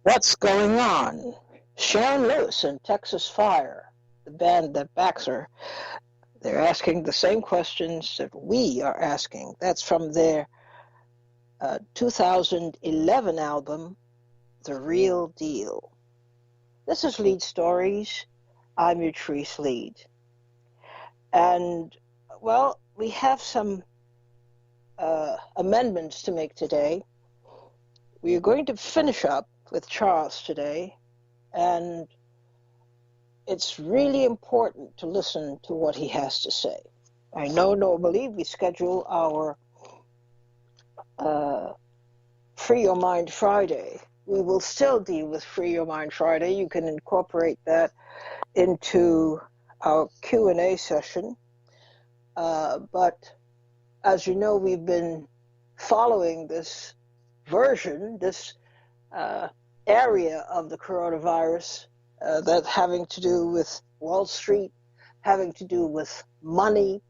What's going on? Sharon Lewis and Texas Fire, the band that backs her, they're asking the same questions that we are asking. That's from their 2011 album, The Real Deal. This is Leid Stories. I'm your Therese Leid. And, well, we have some amendments to make today. We are going to finish up with Charles today, and it's really important to listen to what he has to say. I know normally we schedule our Free Your Mind Friday. We will still deal with Free Your Mind Friday. You can incorporate that into our Q&A session. But as you know, we've been following this version, this area of the coronavirus that having to do with Wall Street, having to do with money,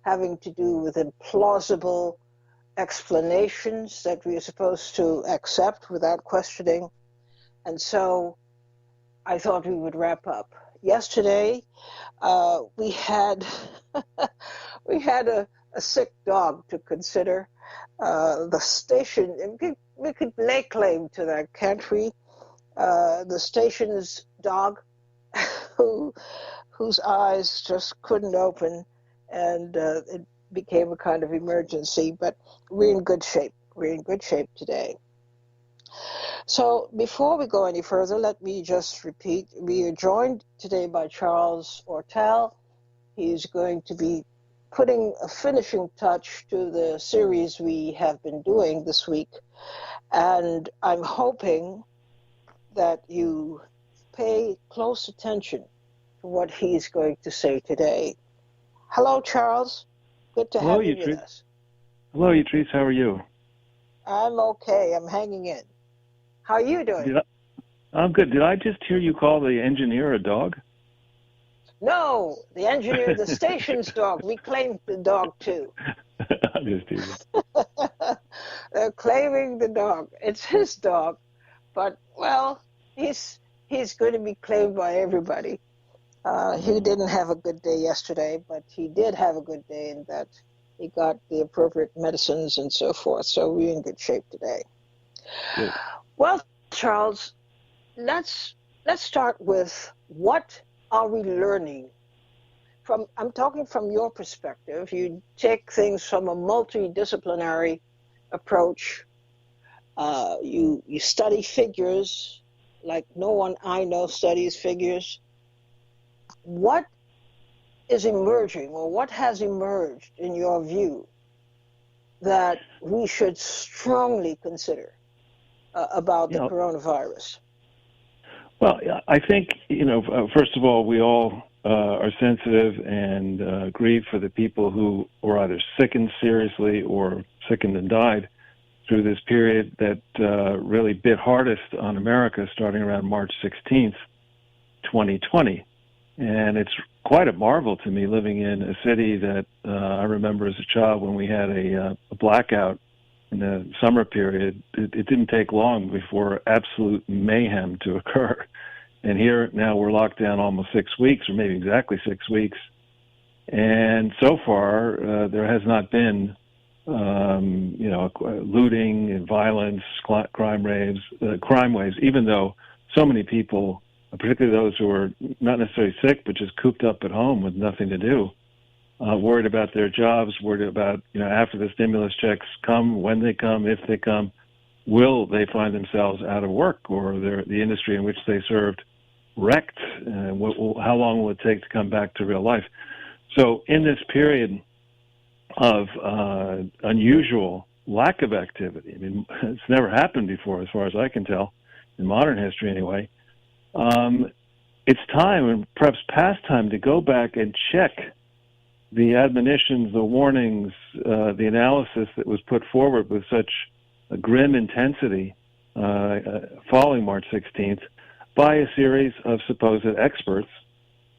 having to do with implausible explanations that we are supposed to accept without questioning. And so I thought we would wrap up. Yesterday, we had a sick dog to consider. The station, we could lay claim to that, can't we? The station's dog, whose eyes just couldn't open, and it became a kind of emergency. But we're in good shape. We're in good shape today. So before we go any further, let me just repeat: we are joined today by Charles Ortel. He's going to be putting a finishing touch to the series we have been doing this week. And I'm hoping that you pay close attention to what he's going to say today. Hello, Charles. Good to have you with us. Hello, Therese. How are you? I'm okay. I'm hanging in. How are you doing? I'm good. Did I just hear you call the engineer a dog? No, the engineer, the station's dog. We claimed the dog, too. I'm just teasing. They're claiming the dog. It's his dog. But, well, he's going to be claimed by everybody. He didn't have a good day yesterday, but he did have a good day in that he got the appropriate medicines and so forth. So we're in good shape today. Good. Well, Charles, let's start with what are we learning from? I'm talking from your perspective. You take things from a multidisciplinary approach. You study figures like no one I know studies figures. What is emerging, or what has emerged in your view that we should strongly consider about the coronavirus? Well, I think, first of all, we all are sensitive and grieve for the people who were either sickened seriously or sickened and died through this period that really bit hardest on America starting around March 16th, 2020. And it's quite a marvel to me living in a city that I remember as a child when we had a blackout in the summer period. It didn't take long before absolute mayhem to occur. And here now we're locked down almost 6 weeks, or maybe exactly 6 weeks. And so far, there has not been, looting and violence, crime waves, even though so many people, particularly those who are not necessarily sick, but just cooped up at home with nothing to do, worried about their jobs, worried about, after the stimulus checks come, when they come, if they come, will they find themselves out of work, or the industry in which they served wrecked? How long will it take to come back to real life? So in this period of unusual lack of activity, I mean, it's never happened before as far as I can tell, in modern history anyway, it's time, and perhaps past time, to go back and check the admonitions, the warnings, the analysis that was put forward with such a grim intensity following March 16th by a series of supposed experts,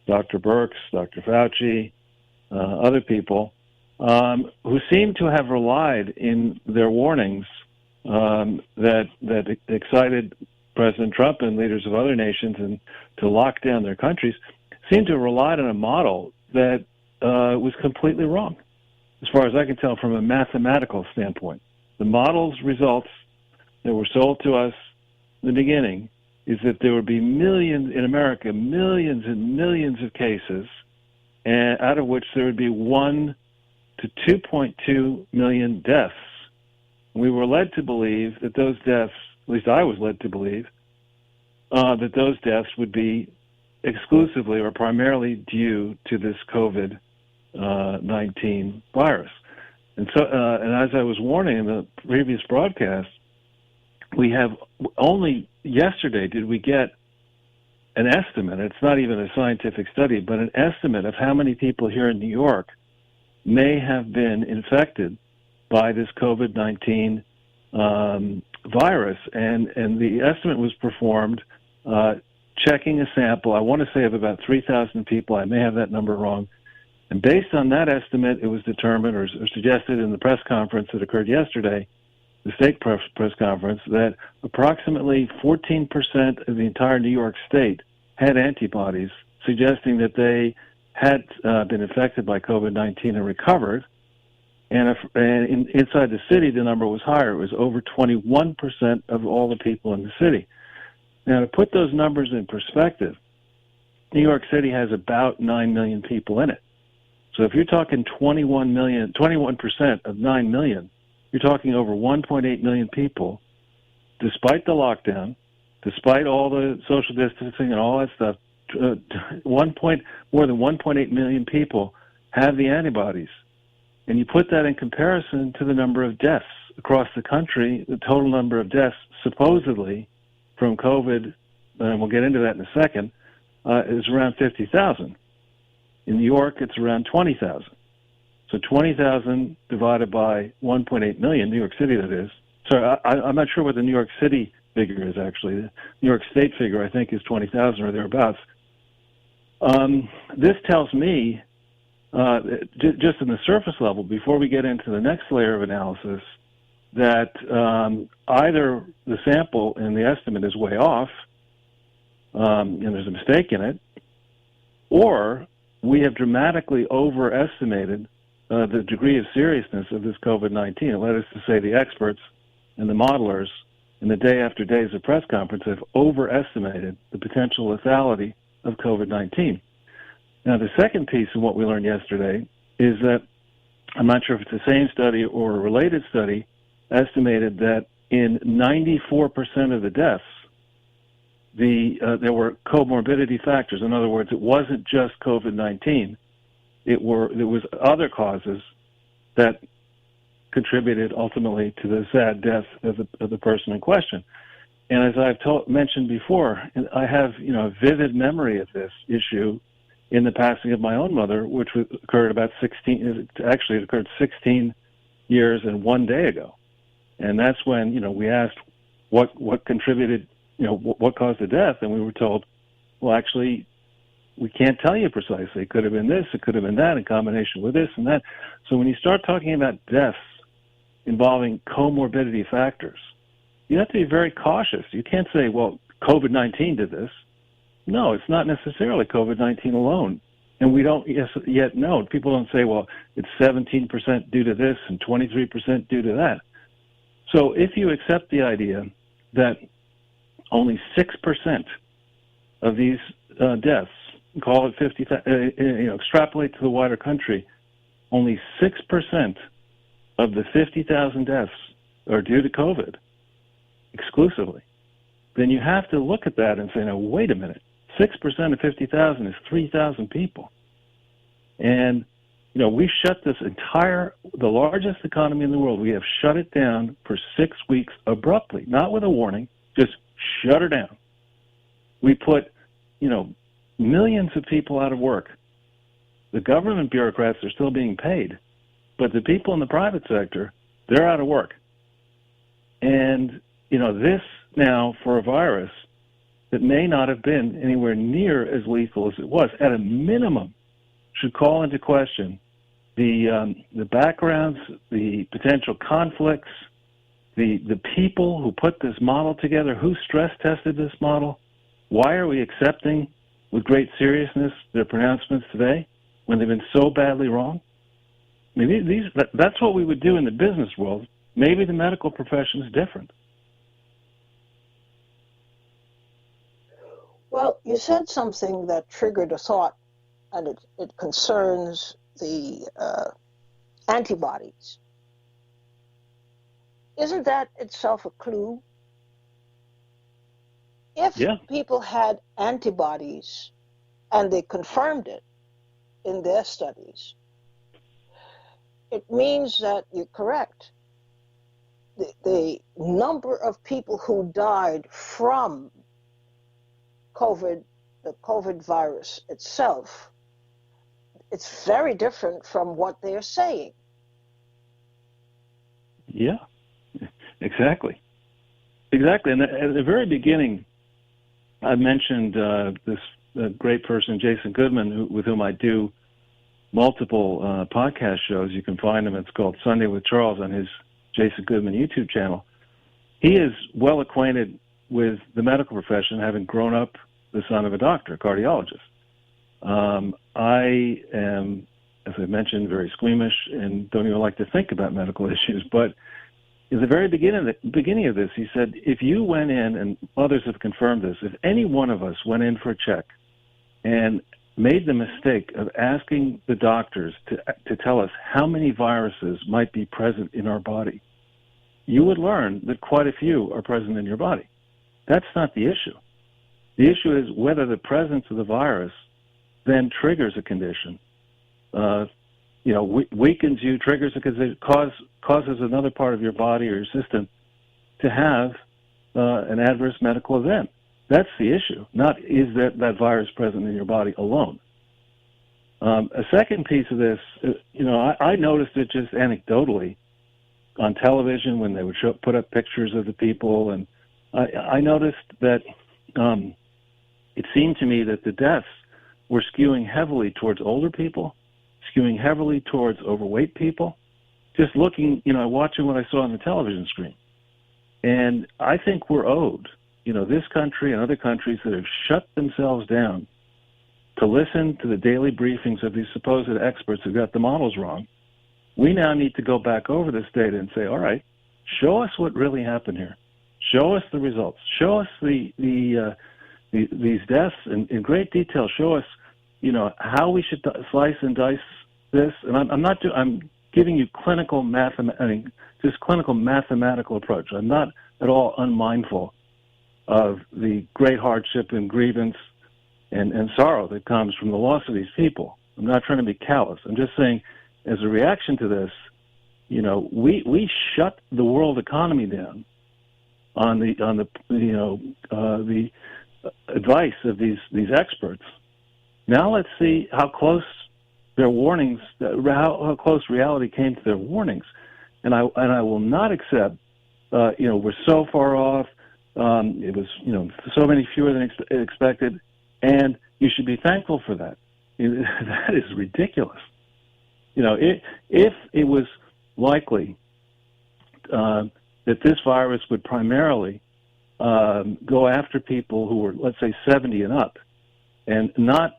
Dr. Birx, Dr. Fauci, other people, who seem to have relied in their warnings that excited President Trump and leaders of other nations and to lock down their countries, seem to have relied on a model that was completely wrong, as far as I can tell from a mathematical standpoint. The model's results that were sold to us in the beginning is that there would be millions in America, millions and millions of cases, and out of which there would be 1 to 2.2 million deaths. We were led to believe that those deaths, at least I was led to believe, that those deaths would be exclusively or primarily due to this COVID-19 virus. And so, and as I was warning in the previous broadcast, we have only yesterday did we get an estimate. It's not even a scientific study, but an estimate of how many people here in New York may have been infected by this COVID-19 virus. And the estimate was performed checking a sample, I want to say of about 3,000 people. I may have that number wrong. And based on that estimate, it was determined or suggested in the press conference that occurred yesterday, the state press conference, that approximately 14% of the entire New York state had antibodies, suggesting that they had been infected by COVID-19 and recovered. And inside the city, the number was higher. It was over 21% of all the people in the city. Now, to put those numbers in perspective, New York City has about 9 million people in it. So if you're talking 21% of 9 million, you're talking over 1.8 million people, despite the lockdown, despite all the social distancing and all that stuff, more than 1.8 million people have the antibodies. And you put that in comparison to the number of deaths across the country, the total number of deaths supposedly from COVID, and we'll get into that in a second, is around 50,000. In New York, it's around 20,000. So 20,000 divided by 1.8 million, New York City that is. So I'm not sure what the New York City figure is actually. The New York State figure, I think, is 20,000 or thereabouts. This tells me, just in the surface level, before we get into the next layer of analysis, that either the sample and the estimate is way off, and there's a mistake in it, or we have dramatically overestimated the degree of seriousness of this COVID-19. It led us to say the experts and the modelers in the day after days of press conference have overestimated the potential lethality of COVID-19. Now, the second piece of what we learned yesterday is that, I'm not sure if it's the same study or a related study, estimated that in 94% of the deaths, there were comorbidity factors. In other words, it wasn't just COVID-19. There was other causes that contributed ultimately to the sad death of the person in question. And as I've mentioned before, I have a vivid memory of this issue in the passing of my own mother, which occurred about 16 years and 1 day ago. And that's when we asked what contributed, what caused the death, and we were told, well, actually, we can't tell you precisely. It could have been this, it could have been that, in combination with this and that. So when you start talking about deaths involving comorbidity factors, you have to be very cautious. You can't say, well, COVID-19 did this. No, it's not necessarily COVID-19 alone. And we don't yet know. People don't say, well, it's 17% due to this and 23% due to that. So if you accept the idea that only 6% of these deaths, call it 50, extrapolate to the wider country, only 6% of the 50,000 deaths are due to COVID exclusively, then you have to look at that and say, no, wait a minute, 6% of 50,000 is 3,000 people. And, we shut this the largest economy in the world, we have shut it down for 6 weeks abruptly, not with a warning, just shut her down. We put, millions of people out of work. The government bureaucrats are still being paid, but the people in the private sector, they're out of work. And, this now for a virus that may not have been anywhere near as lethal as it was, at a minimum, should call into question the backgrounds, the potential conflicts, the people who put this model together, who stress tested this model, why are we accepting with great seriousness their pronouncements today when they've been so badly wrong? I mean, that's what we would do in the business world. Maybe the medical profession is different. Well, you said something that triggered a thought, and it concerns the antibodies. Isn't that itself a clue? If people had antibodies and they confirmed it in their studies, it means that you're correct. The number of people who died from the COVID virus itself, it's very different from what they're saying. Yeah, exactly. Exactly. And at the very beginning, I mentioned this great person, Jason Goodman, with whom I do multiple podcast shows. You can find him. It's called Sunday with Charles on his Jason Goodman YouTube channel. He is well acquainted with the medical profession, having grown up the son of a doctor, a cardiologist. I am, as I mentioned, very squeamish and don't even like to think about medical issues. But in the very beginning of this, he said, if you went in, and others have confirmed this, if any one of us went in for a check and made the mistake of asking the doctors to tell us how many viruses might be present in our body, you would learn that quite a few are present in your body. That's not the issue. The issue is whether the presence of the virus then triggers a condition, weakens you, triggers it because it causes another part of your body or your system to have an adverse medical event. That's the issue, not is that virus present in your body alone. A second piece of this, I noticed it just anecdotally on television when they would put up pictures of the people, and I noticed that it seemed to me that the deaths were skewing heavily towards older people, skewing heavily towards overweight people, just looking, watching what I saw on the television screen. And I think we're owed, this country and other countries that have shut themselves down to listen to the daily briefings of these supposed experts who got the models wrong. We now need to go back over this data and say, all right, show us what really happened here. Show us the results. Show us these deaths in great detail. Show us, how we should slice and dice this. And I'm giving you clinical mathematical approach. I'm not at all unmindful of the great hardship and grievance and sorrow that comes from the loss of these people. I'm not trying to be callous. I'm just saying, as a reaction to this, we shut the world economy down on the advice of these experts. Now let's see how close their warnings, how close reality came to their warnings, and I will not accept. We're so far off. It was so many fewer than expected, and you should be thankful for that. That is ridiculous. If it was likely that this virus would primarily go after people who were, let's say, 70 and up, and not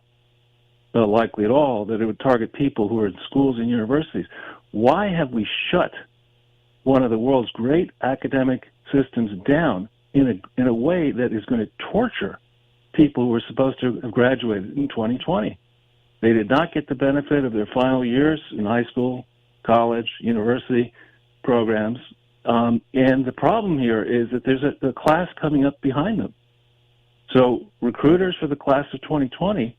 likely at all that it would target people who are in schools and universities, why have we shut one of the world's great academic systems down in a way that is going to torture people who were supposed to have graduated in 2020? They did not get the benefit of their final years in high school, college, university programs. And the problem here is that there's a class coming up behind them. So recruiters for the class of 2020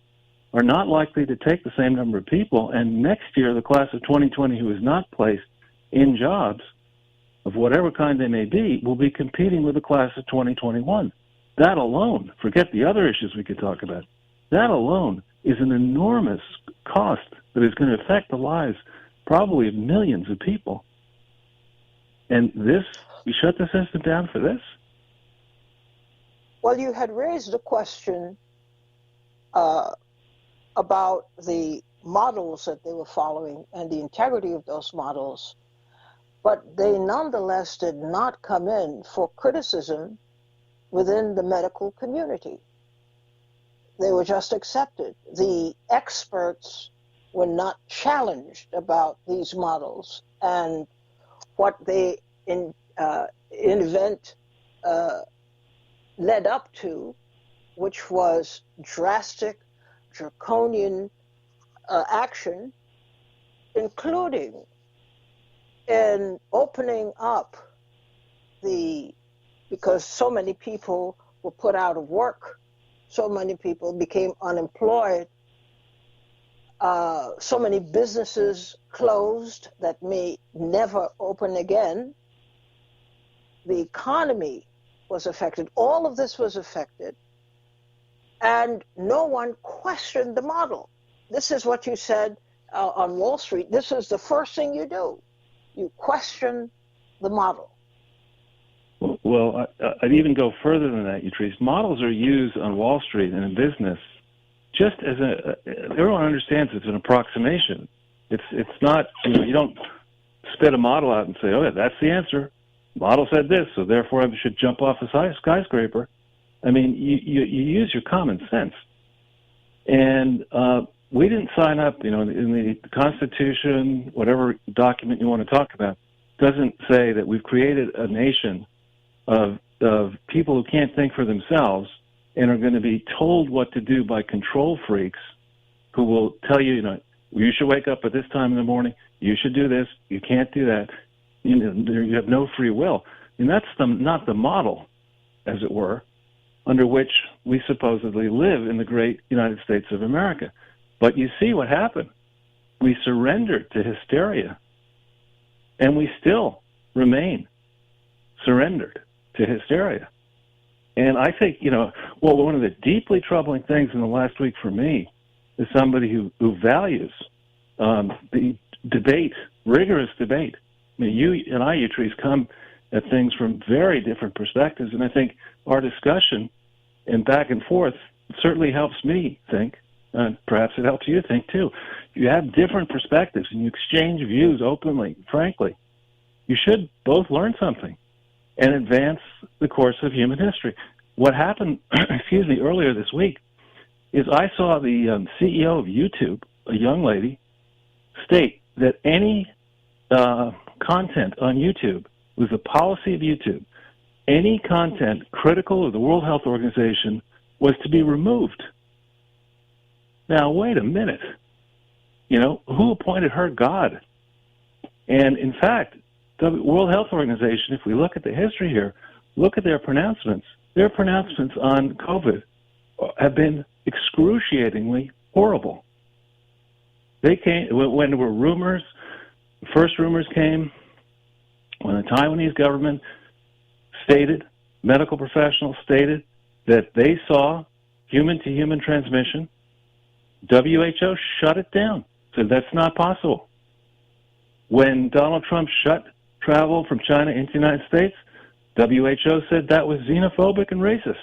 are not likely to take the same number of people. And next year, the class of 2020 who is not placed in jobs of whatever kind they may be will be competing with the class of 2021. That alone, forget the other issues we could talk about, that alone is an enormous cost that is going to affect the lives probably of millions of people. And we shut the system down for this? Well, you had raised a question about the models that they were following and the integrity of those models. but they nonetheless did not come in for criticism within the medical community. They were just accepted. The experts were not challenged about these models and what they invent led up to, which was drastic, draconian action, including in opening up because so many people were put out of work, so many people became unemployed, so many businesses closed that may never open again. The economy was affected. All of this was affected, and no one questioned the model. This is what you said on Wall Street. This is the first thing you do. You question the model. Well, I'd even go further than that, Utrice. Models are used on Wall Street and in business just as everyone understands it's an approximation. It's not, you don't spit a model out and say, oh, yeah, that's the answer. Model said this, so therefore I should jump off a skyscraper. I mean, you use your common sense. And we didn't sign up, in the Constitution, whatever document you want to talk about, doesn't say that we've created a nation of people who can't think for themselves and are going to be told what to do by control freaks who will tell you, you should wake up at this time in the morning, you should do this, you can't do that, you have no free will. And that's not the model, as it were, under which we supposedly live in the great United States of America. But you see what happened. We surrendered to hysteria, and we still remain surrendered to hysteria. And I think, one of the deeply troubling things in the last week for me is somebody who values the debate, rigorous debate. I mean, you and I, Utrice, come at things from very different perspectives, and I think our discussion and back and forth certainly helps me think, and perhaps it helps you think too. You have different perspectives and you exchange views openly, frankly. You should both learn something and advance the course of human history. What happened, earlier this week, is I saw the CEO of YouTube, a young lady, state that any content on YouTube was the policy of YouTube. Any content critical of the World Health Organization was to be removed. Now, wait a minute. Who appointed her God? And in fact, the World Health Organization, if we look at the history here, look at their pronouncements. Their pronouncements on COVID have been excruciatingly horrible. They came when there were rumors. First rumors came when the Taiwanese government medical professionals stated that they saw human-to-human transmission. WHO shut it down, said that's not possible. When Donald Trump shut travel from China into the United States, WHO said that was xenophobic and racist.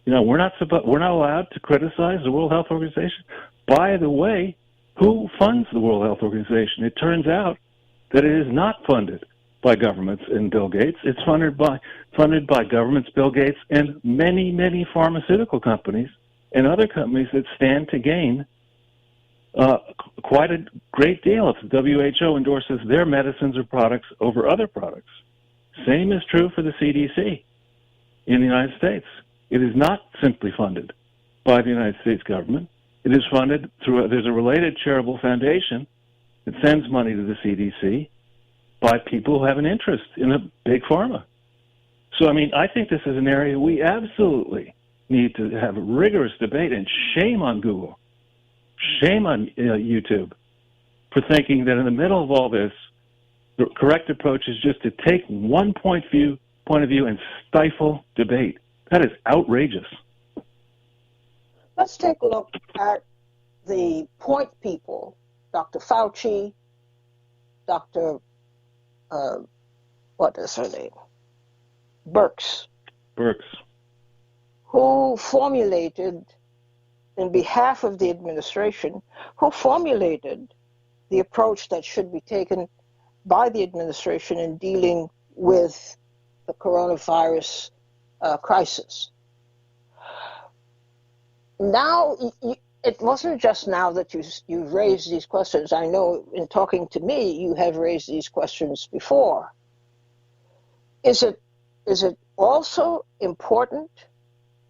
We're not allowed to criticize the World Health Organization. By the way, who funds the World Health Organization? It turns out that it is not funded by governments and Bill Gates. It's funded by governments, Bill Gates, and many, many pharmaceutical companies and other companies that stand to gain quite a great deal if the WHO endorses their medicines or products over other products. Same is true for the CDC in the United States. It is not simply funded by the United States government. It is funded there's a related charitable foundation that sends money to the CDC by people who have an interest in a big pharma. So, I think this is an area we absolutely need to have a rigorous debate, and shame on Google, shame on YouTube for thinking that in the middle of all this, the correct approach is just to take one point of view and stifle debate. That is outrageous. Let's take a look at the point people, Dr. Fauci, Dr. What is her name? Birx, who formulated, in behalf of the administration, who formulated the approach that should be taken by the administration in dealing with the coronavirus crisis. Now, it wasn't just now that you raised these questions. I know in talking to me, you have raised these questions before. Is it also important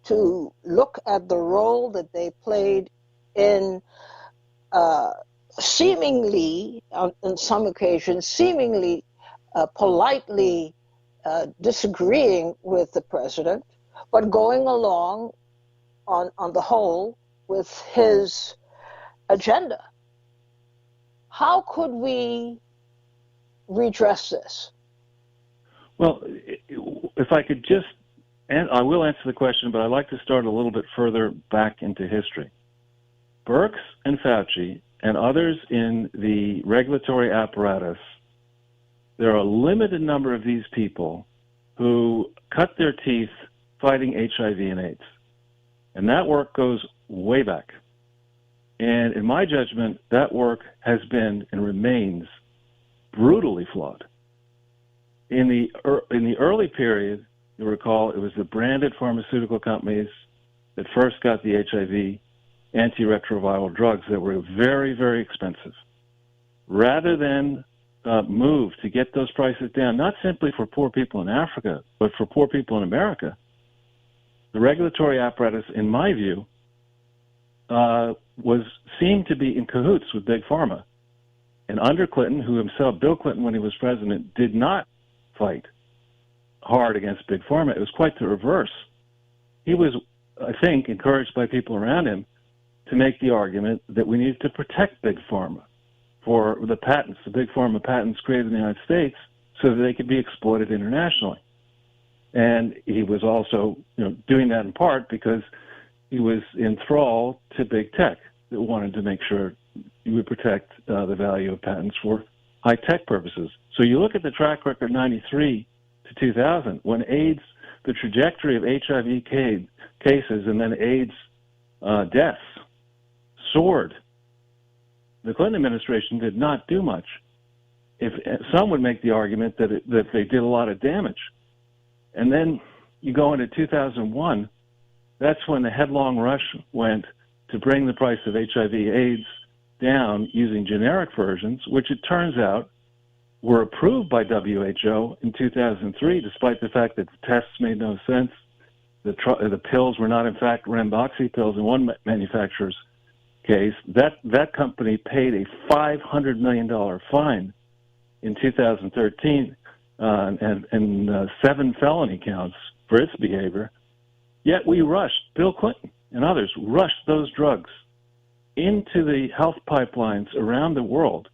to look at the role that they played in seemingly, on some occasions, seemingly politely disagreeing with the president, but going along on the whole with his agenda? How could we redress this? Well, if I could just, and I will answer the question, but I'd like to start a little bit further back into history. Birx and Fauci and others in the regulatory apparatus, there are a limited number of these people who cut their teeth fighting HIV and AIDS. And that work goes way back. And in my judgment, that work has been and remains brutally flawed. In the early period, you recall, it was the branded pharmaceutical companies that first got the HIV antiretroviral drugs that were very, very expensive. Rather than move to get those prices down, not simply for poor people in Africa, but for poor people in America, the regulatory apparatus, in my view, seemed to be in cahoots with Big Pharma. And under Clinton, who himself, Bill Clinton, when he was president, did not fight hard against Big Pharma. It was quite the reverse. He was, I think, encouraged by people around him to make the argument that we needed to protect Big Pharma for the patents, the Big Pharma patents created in the United States, so that they could be exploited internationally. And he was also, doing that in part because he was in thrall to big tech that wanted to make sure you would protect the value of patents for high-tech purposes. So you look at the track record 93 to 2000, when AIDS, the trajectory of HIV cases and then AIDS deaths soared. The Clinton administration did not do much. If some would make the argument that they did a lot of damage. And then you go into 2001, that's when the headlong rush went to bring the price of HIV/AIDS down using generic versions, which it turns out were approved by WHO in 2003, despite the fact that the tests made no sense. The pills were not, in fact, Remboxi pills in one manufacturer's case. That company paid a $500 million fine in 2013 and 7 felony counts for its behavior. Yet we rushed, Bill Clinton and others rushed those drugs into the health pipelines around the world,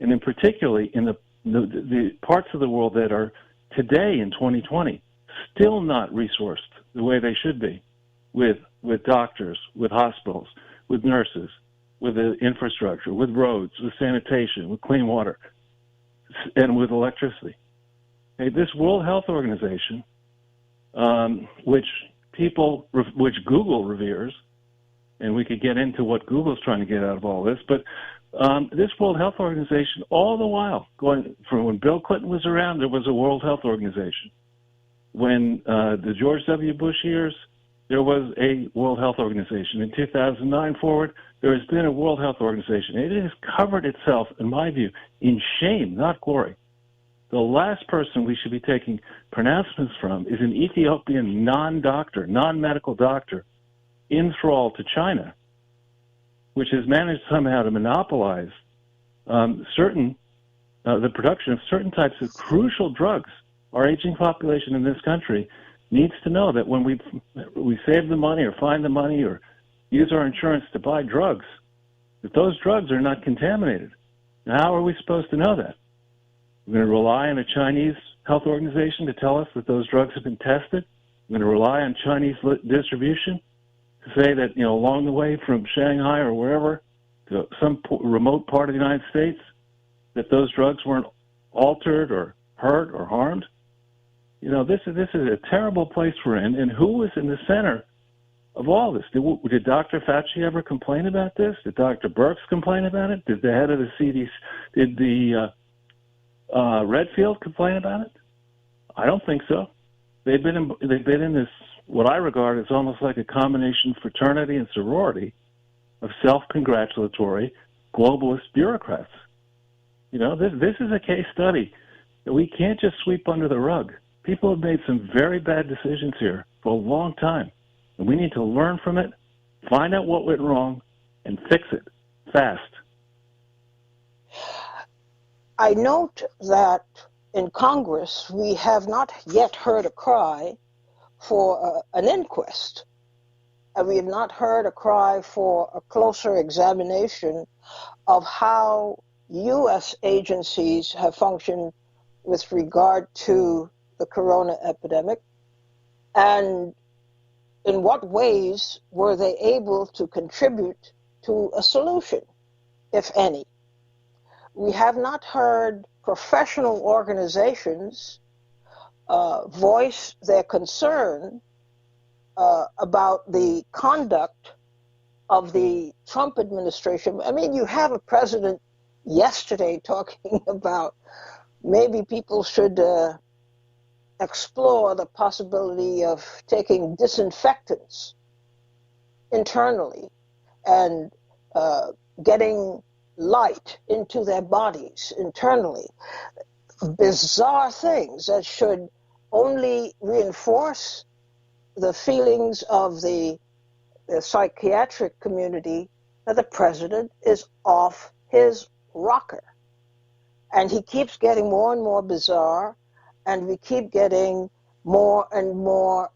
and in particularly in the parts of the world that are today in 2020 still not resourced the way they should be, with doctors, with hospitals, with nurses, with the infrastructure, with roads, with sanitation, with clean water, and with electricity. Hey, this World Health Organization, which Google reveres, and we could get into what Google's trying to get out of all this, but this World Health Organization, all the while, going from when Bill Clinton was around, there was a World Health Organization. When the George W. Bush years, there was a World Health Organization. In 2009 forward, there has been a World Health Organization. It has covered itself, in my view, in shame, not glory. The last person we should be taking pronouncements from is an Ethiopian non-doctor, non-medical doctor, in thrall to China, which has managed somehow to monopolize the production of certain types of crucial drugs. Our aging population in this country needs to know that when we save the money or find the money or use our insurance to buy drugs, that those drugs are not contaminated. Now, how are we supposed to know that? We're going to rely on a Chinese health organization to tell us that those drugs have been tested. We're going to rely on Chinese distribution to say that, along the way from Shanghai or wherever to some remote part of the United States, that those drugs weren't altered or hurt or harmed. This is a terrible place we're in, and who was in the center of all this? Did Dr. Fauci ever complain about this? Did Dr. Birx complain about it? Did the head of the CDC, did the Redfield complain about it? I don't think so. They've been in this, what I regard as almost like a combination fraternity and sorority of self-congratulatory globalist bureaucrats. You know, this is a case study that we can't just sweep under the rug. People have made some very bad decisions here for a long time, and we need to learn from it, find out what went wrong, and fix it fast. I note that in Congress, we have not yet heard a cry for an inquest. And we have not heard a cry for a closer examination of how U.S. agencies have functioned with regard to the corona epidemic, and in what ways were they able to contribute to a solution, if any. We have not heard professional organizations voice their concern about the conduct of the Trump administration. I mean, you have a president yesterday talking about maybe people should explore the possibility of taking disinfectants internally and getting light into their bodies internally. Bizarre things that should only reinforce the feelings of the psychiatric community that the president is off his rocker. And he keeps getting more and more bizarre, and we keep getting more and more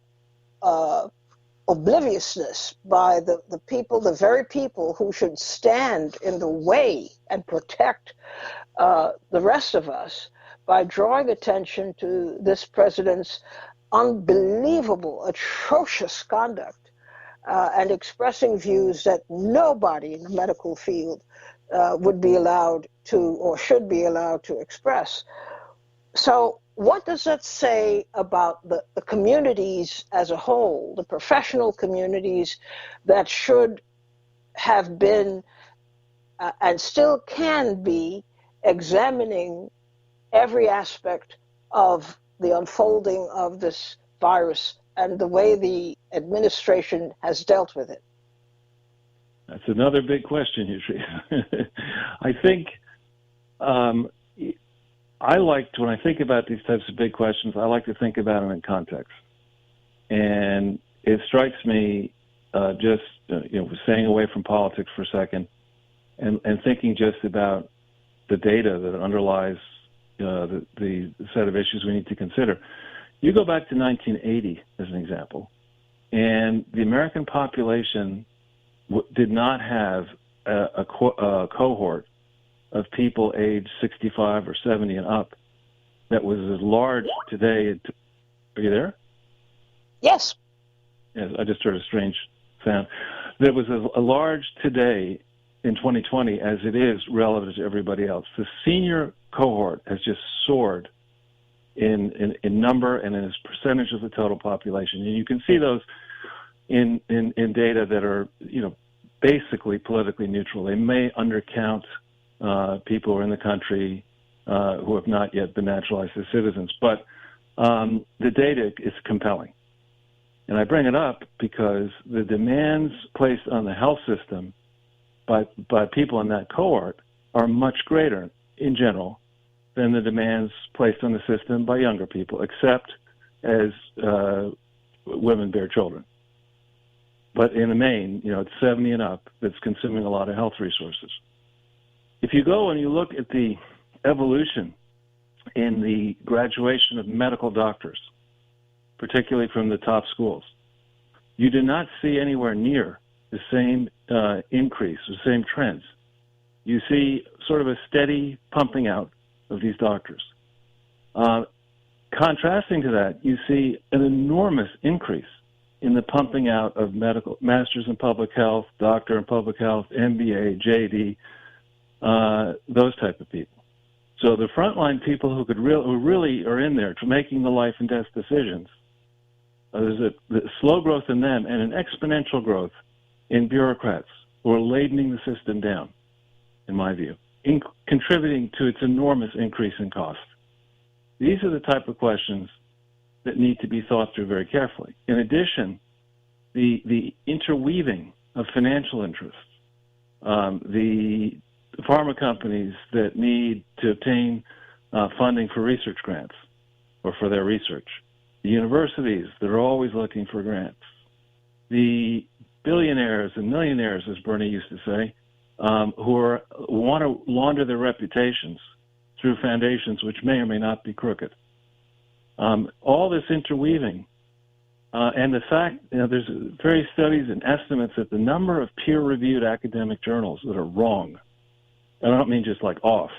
obliviousness by the people, the very people who should stand in the way and protect the rest of us, by drawing attention to this president's unbelievable, atrocious conduct and expressing views that nobody in the medical field would be allowed to or should be allowed to express. So what does that say about the communities as a whole, the professional communities that should have been and still can be examining every aspect of the unfolding of this virus and the way the administration has dealt with it? That's another big question, usually. I think when I think about these types of big questions, I like to think about them in context. And it strikes me staying away from politics for a second and thinking just about the data that underlies the set of issues we need to consider. You go back to 1980 as an example, and the American population did not have a cohort of people aged 65 or 70 and up that was as large today. Are you there? Yes. Yes, I just heard a strange sound. That was as large today in 2020 as it is relative to everybody else. The senior cohort has just soared in number and in its percentage of the total population. And you can see those in data that are, basically politically neutral. They may undercount people who are in the country who have not yet been naturalized as citizens, but the data is compelling. And I bring it up because the demands placed on the health system by people in that cohort are much greater in general than the demands placed on the system by younger people, except as women bear children. But in the main, it's 70 and up that's consuming a lot of health resources. If you go and you look at the evolution in the graduation of medical doctors, particularly from the top schools, you do not see anywhere near the same increase, the same trends. You see sort of a steady pumping out of these doctors. Contrasting to that, you see an enormous increase in the pumping out of medical masters in public health, doctor in public health, MBA, JD, those type of people. So the frontline people who really are in there to making the life and death decisions, there's a slow growth in them and an exponential growth in bureaucrats who are ladening the system down, in my view. contributing to its enormous increase in cost? These are the type of questions that need to be thought through very carefully. In addition, the interweaving of financial interests, the pharma companies that need to obtain funding for research grants or for their research, the universities that are always looking for grants, the billionaires and millionaires, as Bernie used to say, who want to launder their reputations through foundations which may or may not be crooked. All this interweaving, and the fact, there's various studies and estimates that the number of peer-reviewed academic journals that are wrong, and I don't mean just like off,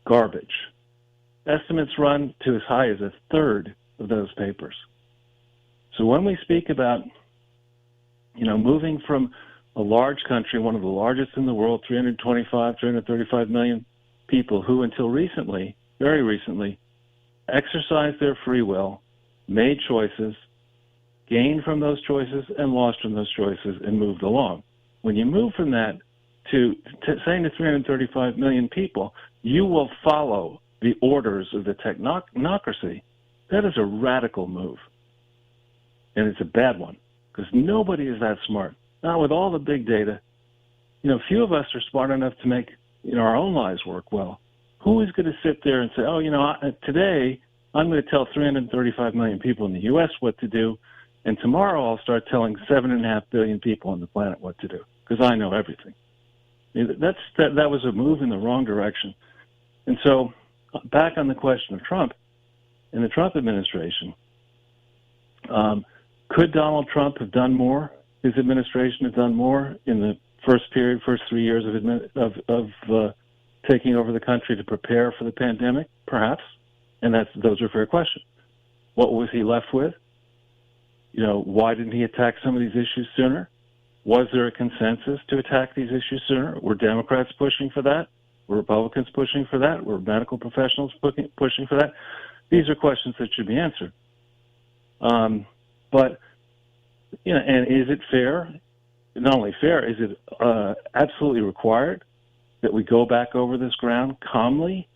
garbage, estimates run to as high as a third of those papers. So when we speak about, moving from a large country, one of the largest in the world, 335 million people who until recently, very recently, exercised their free will, made choices, gained from those choices, and lost from those choices, and moved along. When you move from that to saying to 335 million people, you will follow the orders of the technocracy, that is a radical move. And it's a bad one, because nobody is that smart. Not with all the big data. Few of us are smart enough to make our own lives work well. Who is going to sit there and say, today I'm going to tell 335 million people in the U.S. what to do, and tomorrow I'll start telling 7.5 billion people on the planet what to do, because I know everything. That was a move in the wrong direction. And so, back on the question of Trump, in the Trump administration, could Donald Trump have done more? His administration have done more in the first 3 years of taking over the country to prepare for the pandemic? Perhaps, and those are fair questions. What was he left with? Why didn't he attack some of these issues sooner? Was there a consensus to attack these issues sooner? Were Democrats pushing for that? Were Republicans pushing for that? Were medical professionals pushing for that? These are questions that should be answered. But, and is it fair? Not only fair, is it absolutely required that we go back over this ground calmly,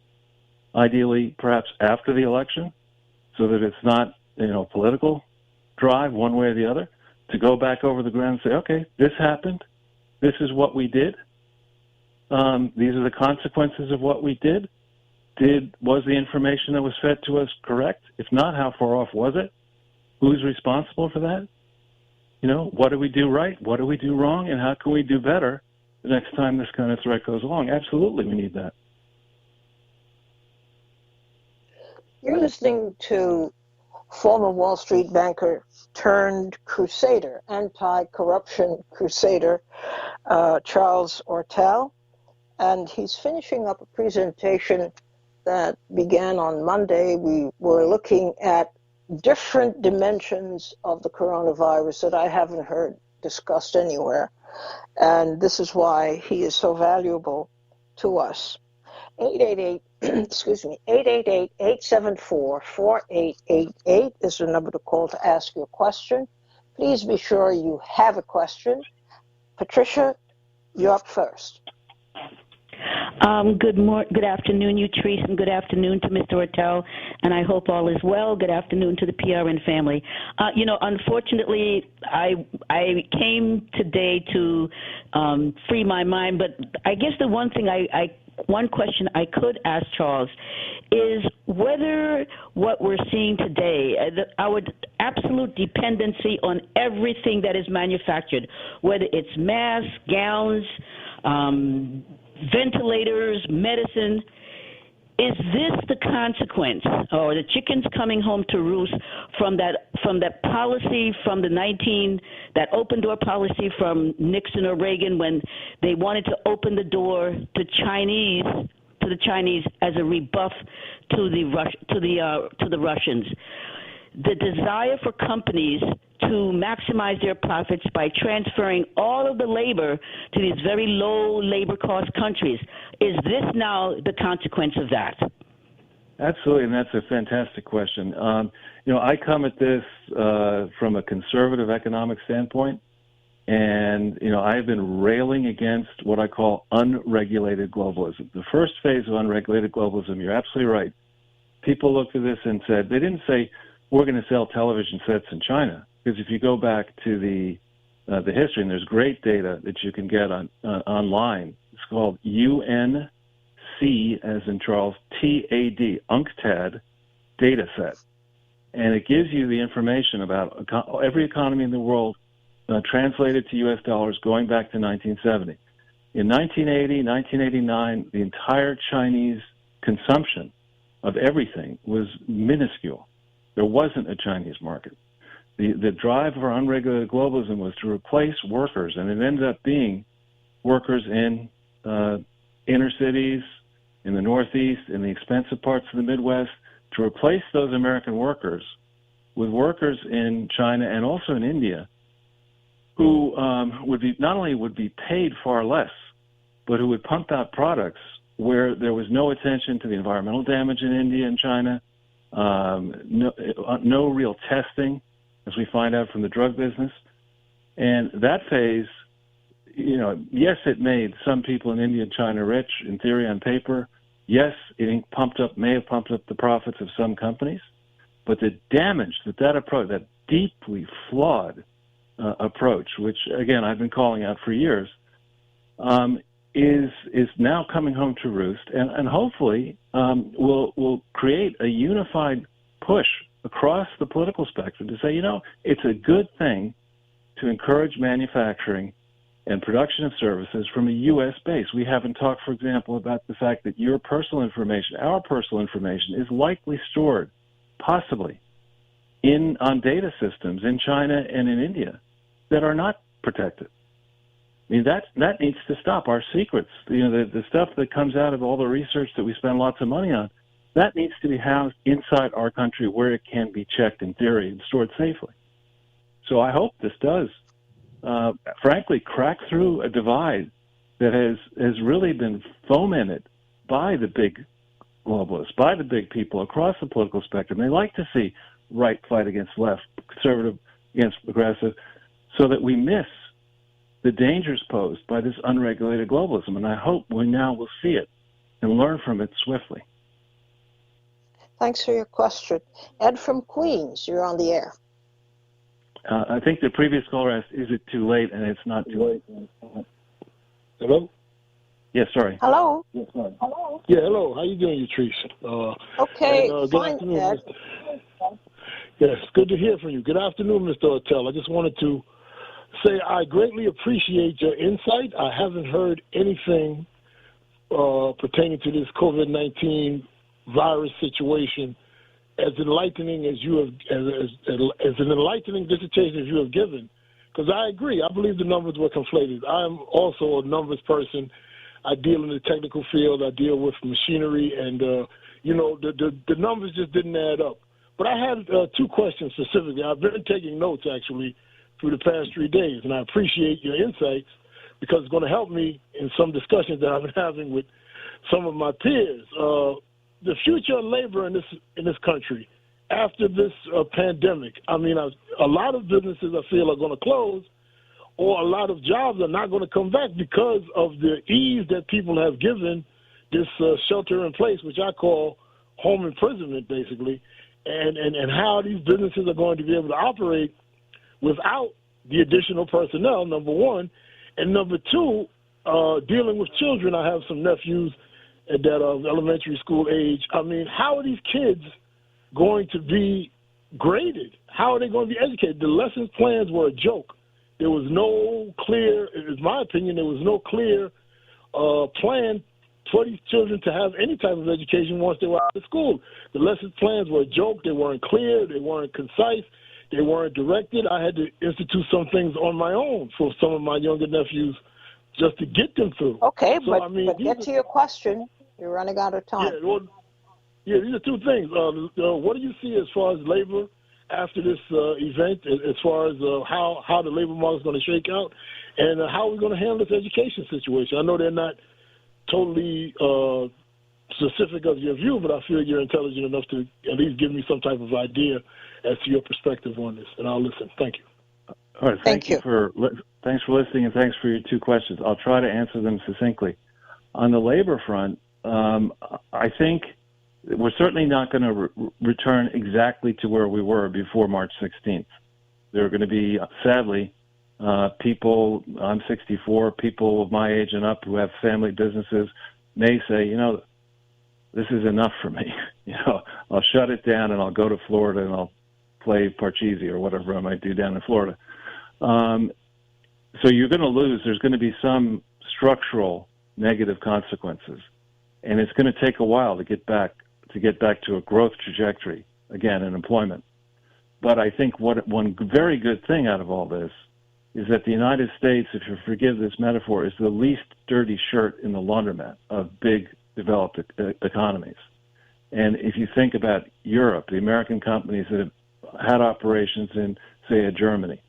ideally perhaps after the election, so that it's not, political drive one way or the other, to go back over the ground and say, okay, this happened, this is what we did, these are the consequences of what we did. Was the information that was fed to us correct? If not, how far off was it? Who's responsible for that? What do we do right? What do we do wrong? And how can we do better the next time this kind of threat goes along? Absolutely, we need that. You're listening to former Wall Street banker turned Crusader, anti-corruption Crusader, Charles Ortel, and he's finishing up a presentation that began on Monday. We were looking at different dimensions of the coronavirus that I haven't heard discussed anywhere, and this is why he is so valuable to us. 888-874-4888 is the number to call to ask your question. Please be sure you have a question. Patricia, you're up first. Good afternoon, Utrice, and good afternoon to Mr. Ortel, and I hope all is well. Good afternoon to the PRN family. Unfortunately, I came today to free my mind, but I guess the one thing one question I could ask Charles is whether what we're seeing today, our absolute dependency on everything that is manufactured, whether it's masks, gowns, ventilators, medicine, is this the consequence, or the chickens coming home to roost from that policy from that open door policy from Nixon or Reagan, when they wanted to open the door to the Chinese as a rebuff to the Russians? The desire for companies to maximize their profits by transferring all of the labor to these very low labor cost countries. Is this now the consequence of that? Absolutely, and that's a fantastic question. I come at this from a conservative economic standpoint, And, I've been railing against what I call unregulated globalism. The first phase of unregulated globalism, you're absolutely right. People looked at this and said, they didn't say, we're going to sell television sets in China. Because if you go back to the history, and there's great data that you can get online, it's called UNC, as in Charles, TAD, UNCTAD data set. And it gives you the information about every economy in the world translated to U.S. dollars going back to 1970. In 1980, 1989, the entire Chinese consumption of everything was minuscule. There wasn't a Chinese market. The drive for unregulated globalism was to replace workers, and it ended up being workers in inner cities, in the Northeast, in the expensive parts of the Midwest, to replace those American workers with workers in China and also in India who not only would be paid far less, but who would pump out products where there was no attention to the environmental damage in India and China, no real testing, as we find out from the drug business. And that phase, yes, it made some people in India and China rich, in theory, on paper. Yes, it may have pumped up the profits of some companies, but the damage that approach, that deeply flawed approach, which again I've been calling out for years, is now coming home to roost, and hopefully will create a unified push across the political spectrum to say, it's a good thing to encourage manufacturing and production of services from a U.S. base. We haven't talked, for example, about the fact that your personal information, our personal information, is likely stored, possibly, on data systems in China and in India that are not protected. I mean, that needs to stop. Our secrets, the stuff that comes out of all the research that we spend lots of money on, that needs to be housed inside our country where it can be checked in theory and stored safely. So I hope this does, frankly, crack through a divide that has really been fomented by the big globalists, by the big people across the political spectrum. They like to see right fight against left, conservative against progressive, so that we miss the dangers posed by this unregulated globalism. And I hope we now will see it and learn from it swiftly. Thanks for your question. Ed from Queens, you're on the air. I think the previous caller asked, is it too late? And it's not too late. Hello? Yes, sorry. Hello? Yes, sorry. Hello? Yeah, hello. How you doing, Yatrice? Okay, fine, Ed. Yes, good to hear from you. Good afternoon, Mr. Ortel. I just wanted to say I greatly appreciate your insight. I haven't heard anything pertaining to this COVID-19 virus situation as enlightening as you have, as an enlightening dissertation as you have given. Because I agree, I believe the numbers were conflated. I'm also a numbers person. I deal in the technical field. I deal with machinery, and the numbers just didn't add up. But I had two questions specifically. I've been taking notes actually through the past 3 days, and I appreciate your insights because it's going to help me in some discussions that I've been having with some of my peers. The future of labor in this country after this pandemic. I mean, a lot of businesses I feel are going to close, or a lot of jobs are not going to come back because of the ease that people have given this shelter in place, which I call home imprisonment, basically, and how these businesses are going to be able to operate without the additional personnel, number one. And number two, dealing with children. I have some nephews that are elementary school age. I mean, how are these kids going to be graded? How are they going to be educated? The lessons plans were a joke. There was no clear, in my opinion, there was no clear plan for these children to have any type of education once they were out of school. The lessons plans were a joke. They weren't clear. They weren't concise. They weren't directed. I had to institute some things on my own for some of my younger nephews just to get them through. Okay, so, but get to your question. You're running out of time. Yeah, these are two things. What do you see as far as labor after this event, as far as how the labor market is going to shake out, and how are we going to handle this education situation? I know they're not totally specific of your view, but I feel you're intelligent enough to at least give me some type of idea as to your perspective on this, and I'll listen. Thank you. All right, Thank you. Thanks for listening, and thanks for your two questions. I'll try to answer them succinctly. On the labor front, I think we're certainly not going to return exactly to where we were before March 16th. There are going to be, sadly, people, I'm 64, people of my age and up who have family businesses may say, this is enough for me. I'll shut it down and I'll go to Florida and I'll play Parcheesi or whatever I might do down in Florida. So you're going to lose. There's going to be some structural negative consequences, and it's going to take a while to get back to a growth trajectory again in employment. But I think one very good thing out of all this is that the United States, if you forgive this metaphor, is the least dirty shirt in the laundromat of big developed economies. And if you think about Europe, the American companies that have had operations in, say, Germany,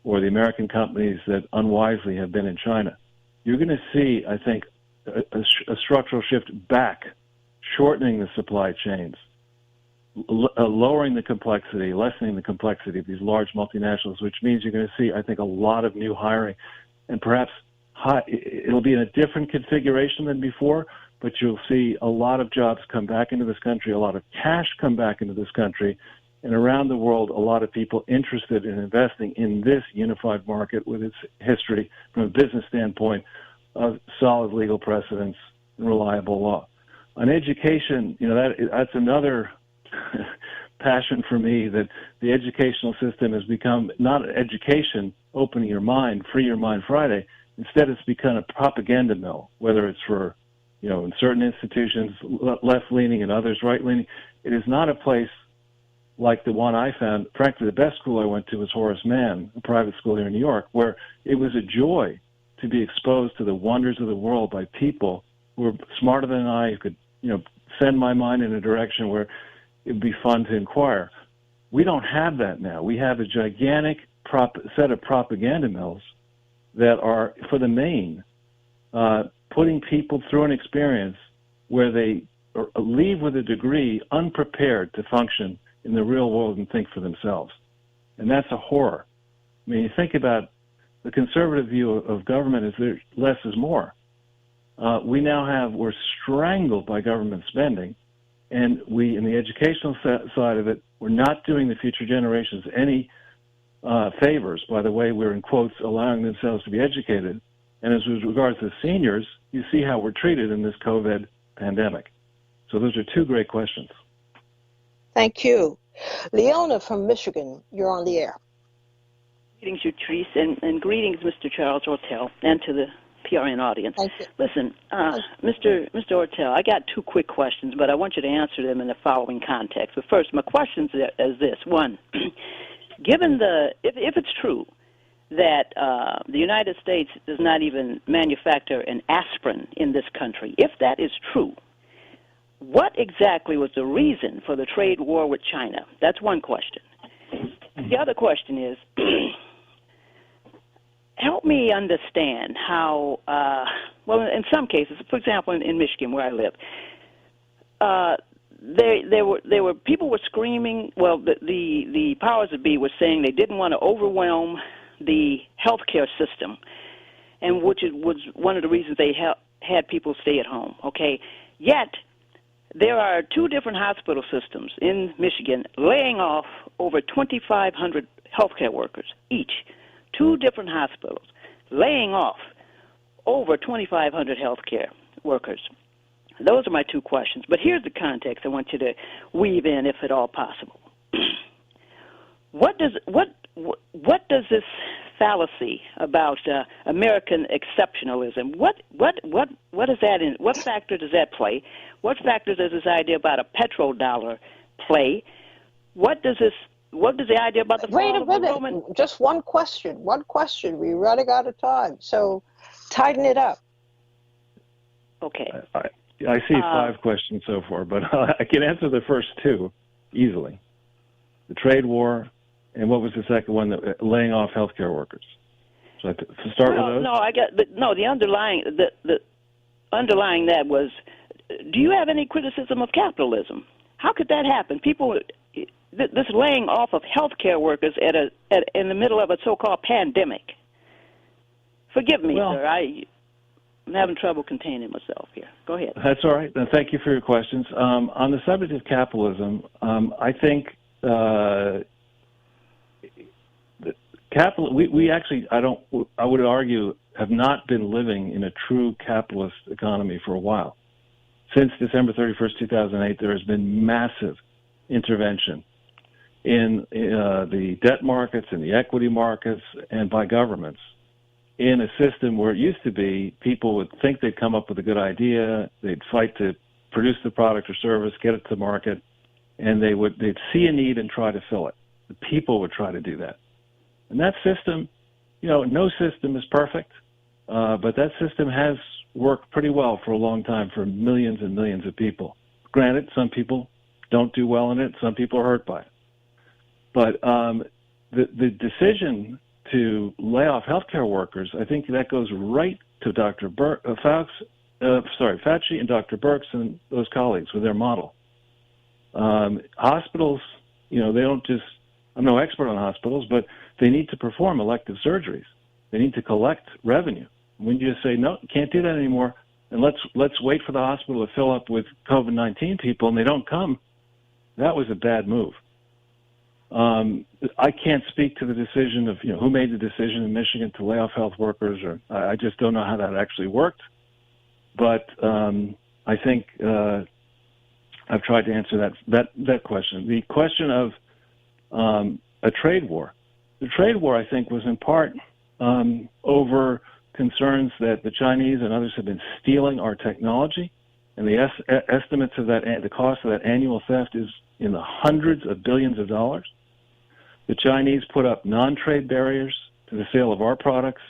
or the American companies that unwisely have been in China, you're going to see, I think, a structural shift back, shortening the supply chains, lowering the complexity, lessening the complexity of these large multinationals, which means you're going to see, I think, a lot of new hiring. And perhaps it'll be in a different configuration than before, but you'll see a lot of jobs come back into this country, a lot of cash come back into this country, and around the world, a lot of people interested in investing in this unified market with its history from a business standpoint of solid legal precedents and reliable law. On education, that's another passion for me, that the educational system has become not education, opening your mind, Free Your Mind Friday. Instead, it's become a propaganda mill, whether it's for, in certain institutions, left-leaning and others right-leaning. It is not a place like the one I found. Frankly, the best school I went to was Horace Mann, a private school here in New York, where it was a joy to be exposed to the wonders of the world by people who were smarter than I, who could, send my mind in a direction where it would be fun to inquire. We don't have that now. We have a gigantic set of propaganda mills that are, for the main, putting people through an experience where they leave with a degree unprepared to function in the real world and think for themselves. And that's a horror. I mean, you think about the conservative view of government is that less is more. We're strangled by government spending, and we, in the educational side of it, we're not doing the future generations any favors by the way we're, in quotes, allowing themselves to be educated. And as regards to seniors, you see how we're treated in this COVID pandemic. So those are two great questions. Thank you. Leona from Michigan, you're on the air. Greetings, Utrice, and greetings, Mr. Charles Ortel, and to the PRN audience. Thank you. Listen, Mr. Ortel, I got two quick questions, but I want you to answer them in the following context. But first, my question is this. One, given if it's true that the United States does not even manufacture an aspirin in this country, if that is true, what exactly was the reason for the trade war with China? That's one question. The other question is, help me understand how, in some cases, for example, in Michigan, where I live, there were people were screaming. Well, the powers that be were saying they didn't want to overwhelm the healthcare system, and which was one of the reasons they had people stay at home. Okay, yet there are two different hospital systems in Michigan laying off over 2,500 healthcare workers each. Two different hospitals laying off over 2,500 healthcare workers. Those are my two questions. But here's the context I want you to weave in, if at all possible. What does this fallacy about American exceptionalism? What is that in? What factor does that play? What factor does this idea about a petrodollar play? What does the idea about the Wait fall a of the minute. Roman? Just one question. We're running out of time. So tighten it up. Okay. I see 5 questions so far, but I can answer the first 2 easily. The trade war, and what was the second one? Laying off healthcare workers. So to start with those? The underlying that was, do you have any criticism of capitalism? How could that happen? People, this laying off of healthcare workers in the middle of a so-called pandemic. Forgive me, sir. I'm having trouble containing myself here. Go ahead. That's all right. Thank you for your questions. On the subject of capitalism, I think we actually, I would argue, have not been living in a true capitalist economy for a while. Since December 31st, 2008, there has been massive intervention in the debt markets and the equity markets and by governments in a system where it used to be people would think they'd come up with a good idea, they'd fight to produce the product or service, get it to market, and they'd see a need and try to fill it. The people would try to do that. And that system, no system is perfect, but that system has worked pretty well for a long time for millions and millions of people. Granted, some people don't do well in it, some people are hurt by it. But the decision to lay off healthcare workers, I think that goes right to Dr. Fauci and Dr. Birx and those colleagues with their model. Hospitals, they don't just, I'm no expert on hospitals, but they need to perform elective surgeries. They need to collect revenue. When you just say, no, you can't do that anymore, and let's wait for the hospital to fill up with COVID-19 people, and they don't come, that was a bad move. I can't speak to the decision of who made the decision in Michigan to lay off health workers, or I just don't know how that actually worked. But I think I've tried to answer that question. The question of a trade war. The trade war, I think, was in part over concerns that the Chinese and others have been stealing our technology, and the estimates of that, the cost of that annual theft is in the hundreds of billions of dollars. The Chinese put up non-trade barriers to the sale of our products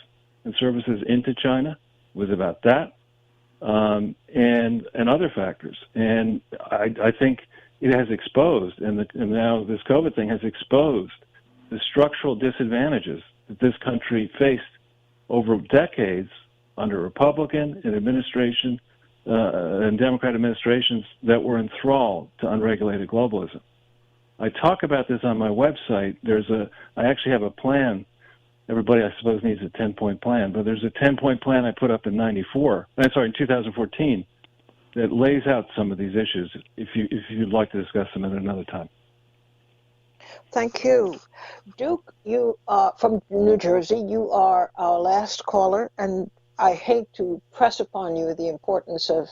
and services into China. It was about that, and other factors. And I think it has exposed, and now this COVID thing has exposed the structural disadvantages that this country faced over decades under Republican and administration and Democrat administrations that were enthralled to unregulated globalism. I talk about this on my website. I actually have a plan. Everybody, I suppose, needs a 10-point plan, but there's a 10-point plan I put up in 2014, that lays out some of these issues. If you'd like to discuss them at another time. Thank you. Duke, you are from New Jersey. You are our last caller, and I hate to press upon you the importance of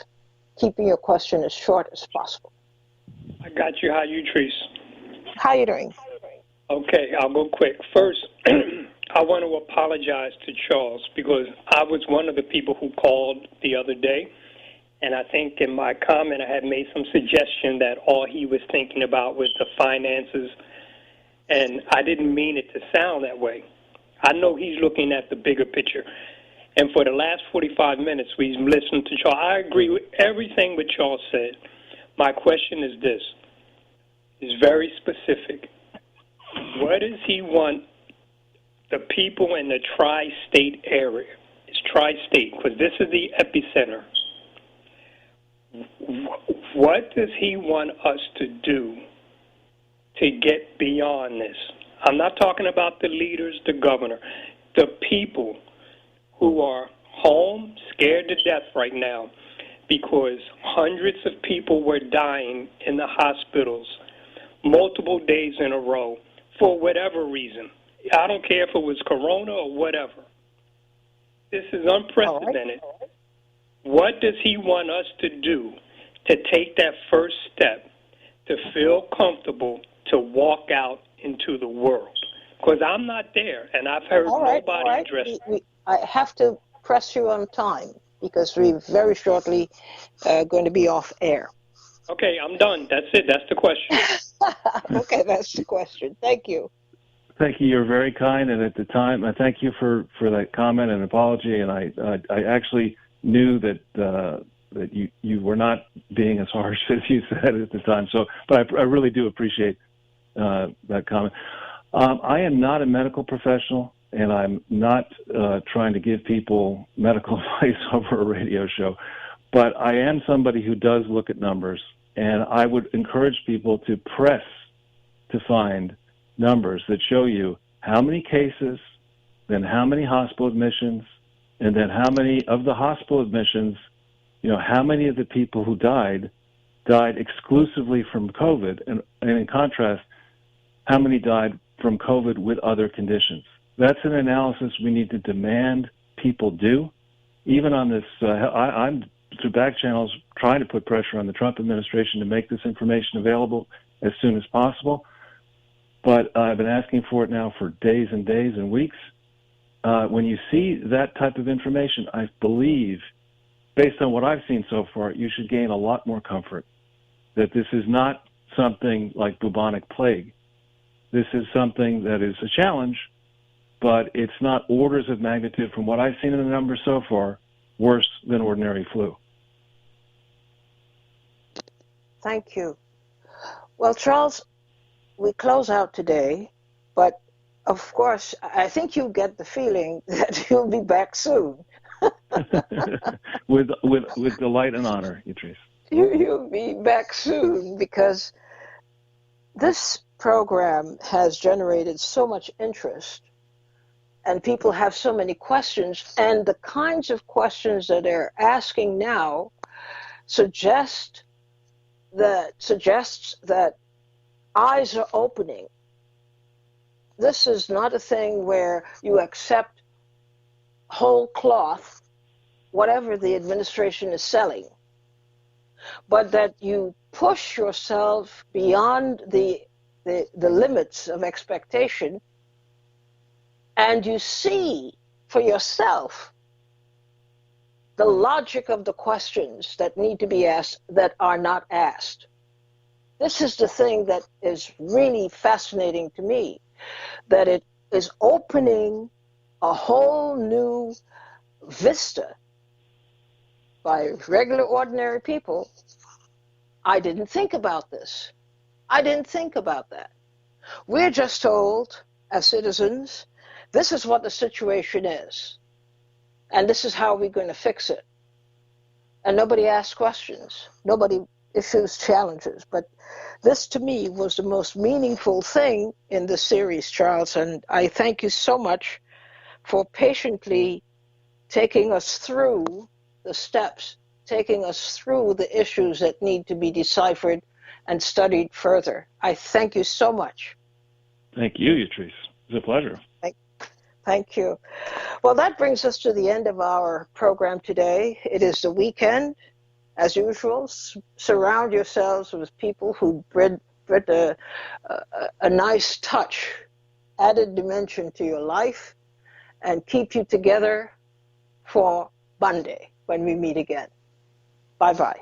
keeping your question as short as possible. I got you. How you, Treese? How are you doing? Okay, I'll go quick. First, I want to apologize to Charles because I was one of the people who called the other day, and I think in my comment I had made some suggestion that all he was thinking about was the finances, and I didn't mean it to sound that way. I know he's looking at the bigger picture. And for the last 45 minutes, we've listened to Charles. I agree with everything that Charles said. My question is this. It's very specific. What does he want the people in the tri-state area? It's tri-state because this is the epicenter. What does he want us to do to get beyond this? I'm not talking about the leaders, the governor, the people who are home, scared to death right now because hundreds of people were dying in the hospitals multiple days in a row for whatever reason. I don't care if it was corona or whatever. This is unprecedented. All right. What does he want us to do to take that first step to feel comfortable to walk out into the world? Because I'm not there, and I've heard nobody address it. I have to press you on time because we're very shortly going to be off air. Okay, I'm done. That's it. That's the question. Okay, that's the question. Thank you. Thank you. You're very kind, and at the time, I thank you for that comment and apology. And I actually knew that you were not being as harsh as you said at the time. So, but I really do appreciate that comment. I am not a medical professional, and I'm not trying to give people medical advice over a radio show. But I am somebody who does look at numbers, and I would encourage people to press to find numbers that show you how many cases, then how many hospital admissions, and then how many of the hospital admissions, how many of the people who died exclusively from COVID, and in contrast, how many died from COVID with other conditions. That's an analysis we need to demand people do. Even on this, I'm through back channels trying to put pressure on the Trump administration to make this information available as soon as possible. But I've been asking for it now for days and days and weeks. When you see that type of information, I believe, based on what I've seen so far, you should gain a lot more comfort that this is not something like bubonic plague. This is something that is a challenge, but it's not orders of magnitude, from what I've seen in the numbers so far, worse than ordinary flu. Thank you. Well, Charles, we close out today, but of course, I think you get the feeling that you'll be back soon. with delight and honor, Idris. You'll be back soon, because this program has generated so much interest and people have so many questions, and the kinds of questions that they're asking now suggests that eyes are opening. This is not a thing where you accept whole cloth whatever the administration is selling, but that you push yourself beyond the limits of expectation, and you see for yourself the logic of the questions that need to be asked that are not asked. This is the thing that is really fascinating to me, that it is opening a whole new vista by regular, ordinary people. I didn't think about this. I didn't think about that. We're just told, as citizens, this is what the situation is, and this is how we're going to fix it. And nobody asks questions. Nobody issues challenges. But this, to me, was the most meaningful thing in the series, Charles, and I thank you so much for patiently taking us through the steps, taking us through the issues that need to be deciphered and studied further. I thank you so much. Thank you, Yatrice. It's a pleasure. Thank you. Well, that brings us to the end of our program today. It is the weekend. As usual, surround yourselves with people who bring a nice touch, added dimension to your life, and keep you together for Monday when we meet again. Bye-bye.